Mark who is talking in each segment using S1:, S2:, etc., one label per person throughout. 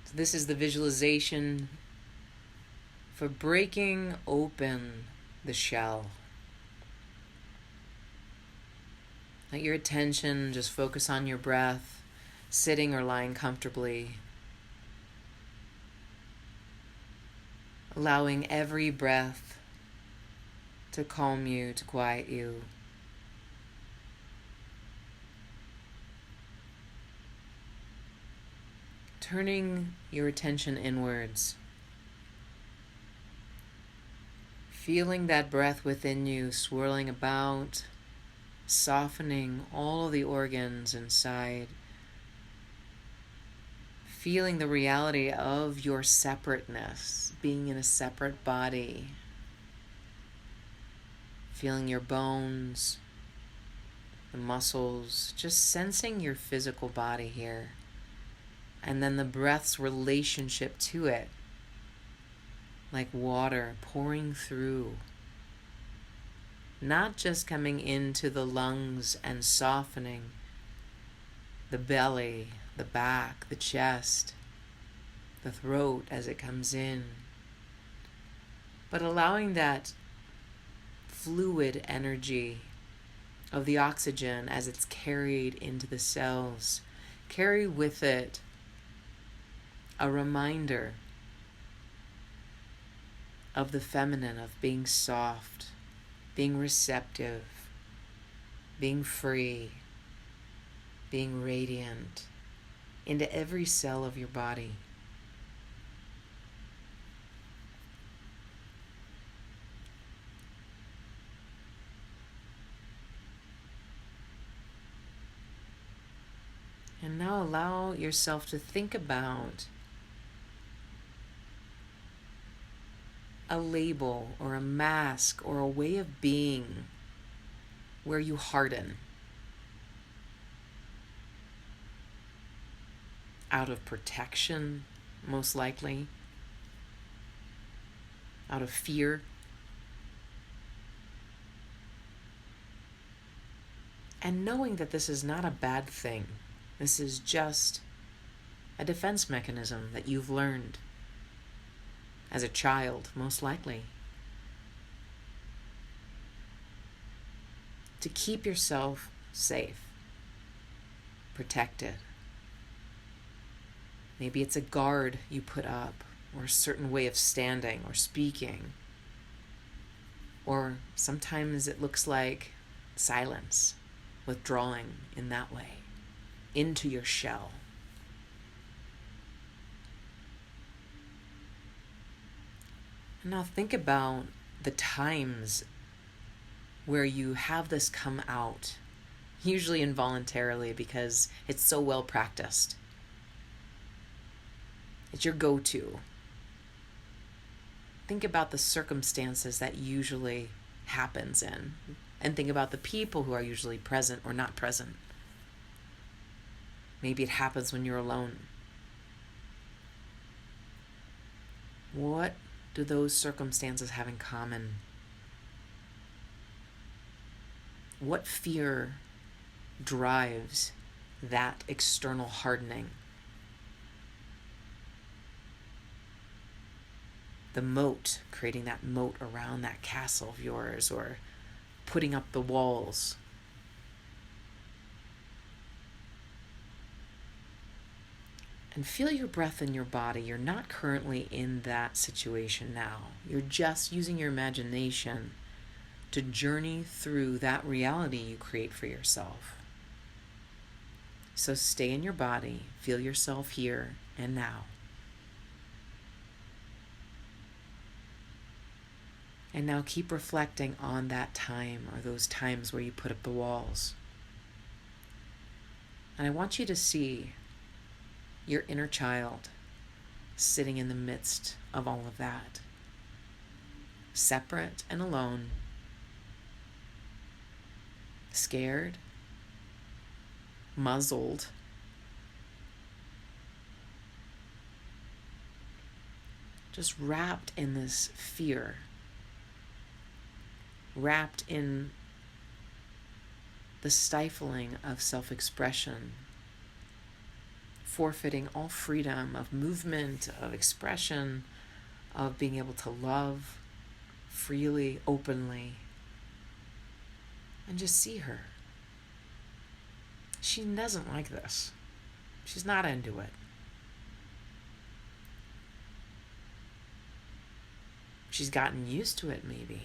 S1: So this is the visualization for breaking open the shell. Let your attention just focus on your breath, sitting or lying comfortably. Allowing every breath to calm you, to quiet you. Turning your attention inwards. Feeling that breath within you swirling about, softening all of the organs inside. Feeling the reality of your separateness, being in a separate body. Feeling your bones, the muscles, just sensing your physical body here. And then the breath's relationship to it, like water pouring through. Not just coming into the lungs and softening the belly, the back, the chest, the throat as it comes in, but allowing that fluid energy of the oxygen as it's carried into the cells, carry with it a reminder of the feminine, of being soft, being receptive, being free, being radiant into every cell of your body. And now allow yourself to think about a label or a mask or a way of being where you harden out of protection, most likely, out of fear, and knowing that this is not a bad thing. This is just a defense mechanism that you've learned as a child, most likely, to keep yourself safe, protected. Maybe it's a guard you put up, or a certain way of standing or speaking. Or sometimes it looks like silence, withdrawing in that way, into your shell. And now think about the times where you have this come out, usually involuntarily because it's so well practiced. It's your go-to. Think about the circumstances that usually happens in, and think about the people who are usually present or not present. Maybe it happens when you're alone. What do those circumstances have in common? What fear drives that external hardening? The moat, creating that moat around that castle of yours, or putting up the walls. And feel your breath in your body. You're not currently in that situation now. You're just using your imagination to journey through that reality you create for yourself. So stay in your body, feel yourself here and now. And now keep reflecting on that time, or those times where you put up the walls. And I want you to see your inner child sitting in the midst of all of that, separate and alone, scared, muzzled, just wrapped in this fear, wrapped in the stifling of self-expression, forfeiting all freedom of movement, of expression, of being able to love freely, openly, and just see her. She doesn't like this. She's not into it. She's gotten used to it, maybe.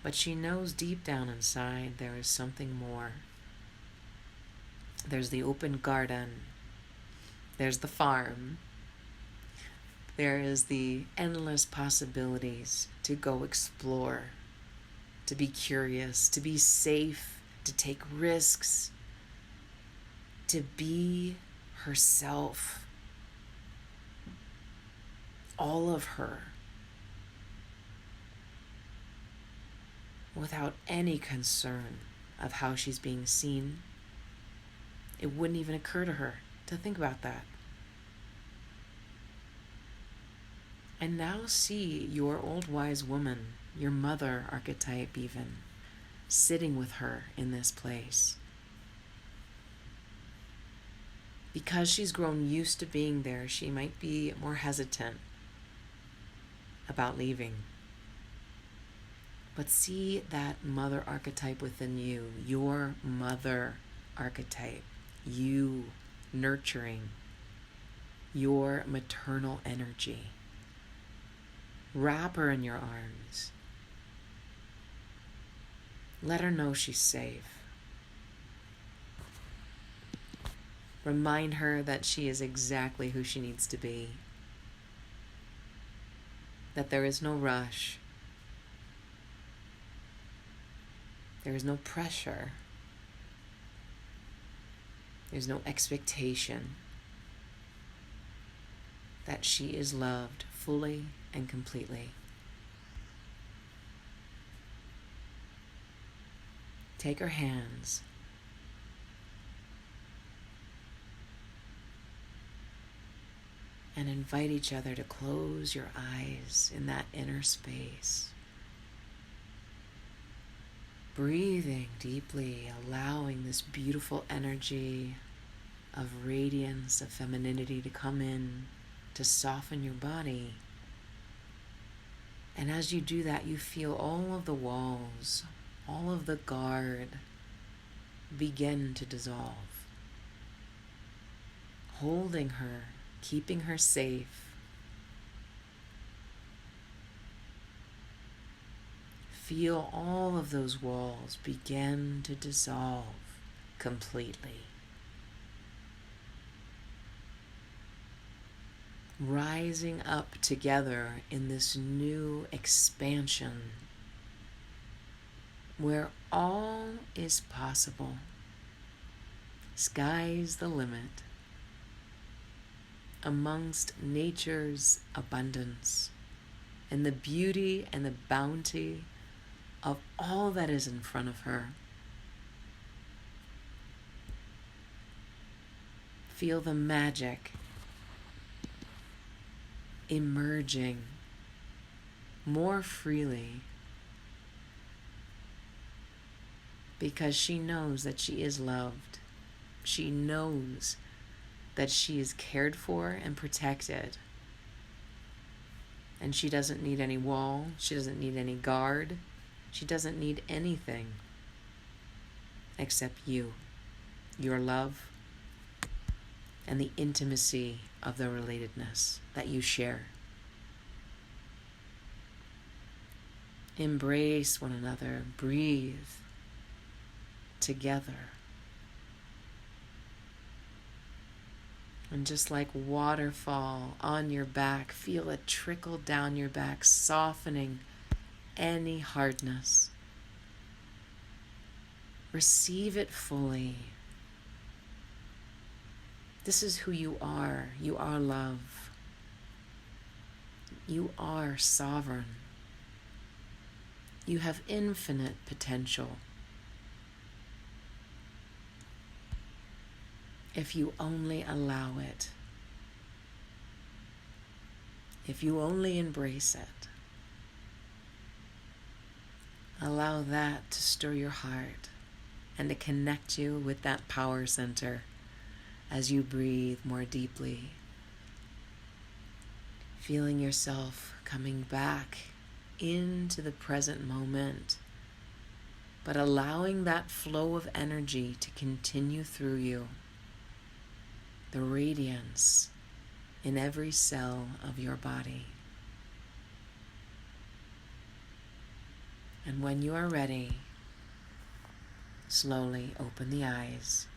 S1: But she knows deep down inside there is something more. There's the open garden. There's the farm. There is the endless possibilities to go explore, to be curious, to be safe, to take risks, to be herself. All of her. Without any concern of how she's being seen. It wouldn't even occur to her to think about that. And now see your old wise woman, your mother archetype even, sitting with her in this place. Because she's grown used to being there, she might be more hesitant about leaving. But see that mother archetype within you, your mother archetype, you nurturing your maternal energy. Wrap her in your arms. Let her know she's safe. Remind her that she is exactly who she needs to be. That there is no rush. There is no pressure. There's no expectation. That she is loved fully and completely. Take her hands. And invite each other to close your eyes in that inner space. Breathing deeply, allowing this beautiful energy of radiance, of femininity to come in, to soften your body. And as you do that, you feel all of the walls, all of the guard begin to dissolve. Holding her, keeping her safe. Feel all of those walls begin to dissolve completely. Rising up together in this new expansion where all is possible. Sky's the limit. Amongst nature's abundance and the beauty and the bounty of all that is in front of her. Feel the magic emerging more freely because she knows that she is loved. She knows that she is cared for and protected. And she doesn't need any wall. She doesn't need any guard. She doesn't need anything except you, your love, and the intimacy of the relatedness that you share. Embrace one another. Breathe together. And just like waterfall on your back, feel it trickle down your back, softening any hardness. Receive it fully. This is who you are. You are love. You are sovereign. You have infinite potential. If you only allow it. If you only embrace it. Allow that to stir your heart and to connect you with that power center as you breathe more deeply, feeling yourself coming back into the present moment, but allowing that flow of energy to continue through you, the radiance in every cell of your body. And when you are ready, slowly open the eyes